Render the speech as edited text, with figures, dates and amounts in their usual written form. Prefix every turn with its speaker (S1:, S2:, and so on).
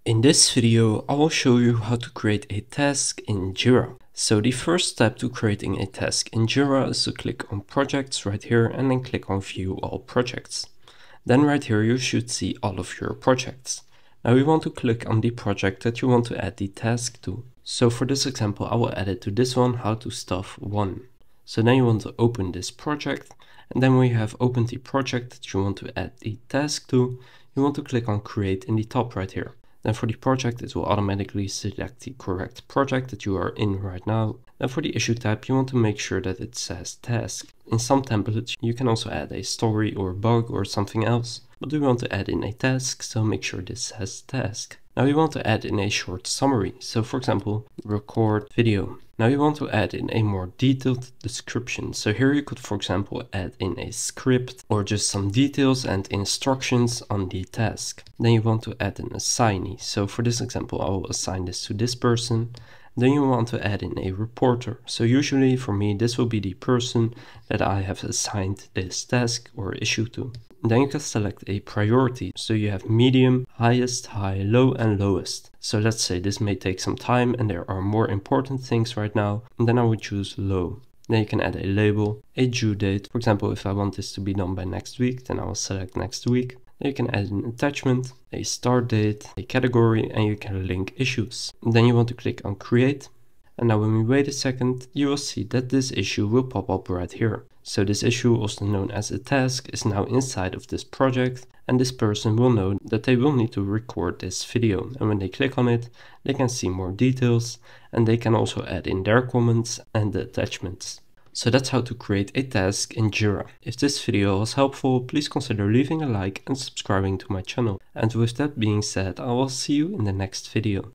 S1: In this video, I will show you how to create a task in Jira. So the first step to creating a task in Jira is to click on projects right here and then click on view all projects. Then right here you should see all of your projects. Now you want to click on the project that you want to add the task to. So for this example, I will add it to this one, how to stuff 1. So then you want to open this project, and then when you have opened the project that you want to add the task to, you want to click on create in the top right here. Then for the project, it will automatically select the correct project that you are in right now. Then for the issue type, you want to make sure that it says task. In some templates, you can also add a story or bug or something else. But we want to add in a task, so make sure this says task. Now we want to add in a short summary. So for example, record video. Now you want to add in a more detailed description. So here you could, for example, add in a script or just some details and instructions on the task. Then you want to add an assignee. So for this example, I will assign this to this person. Then you want to add in a reporter. So usually for me, this will be the person that I have assigned this task or issue to. Then you can select a priority. So you have medium, highest, high, low, and lowest. So let's say this may take some time and there are more important things right now. And then I would choose low. Then you can add a label, a due date. For example, if I want this to be done by next week, then I will select next week. Then you can add an attachment, a start date, a category, and you can link issues. And then you want to click on create. And now when we wait a second, you will see that this issue will pop up right here. So this issue, also known as a task, is now inside of this project, and this person will know that they will need to record this video. And when they click on it, they can see more details, and they can also add in their comments and the attachments. So that's how to create a task in Jira. If this video was helpful, please consider leaving a like and subscribing to my channel. And with that being said, I will see you in the next video.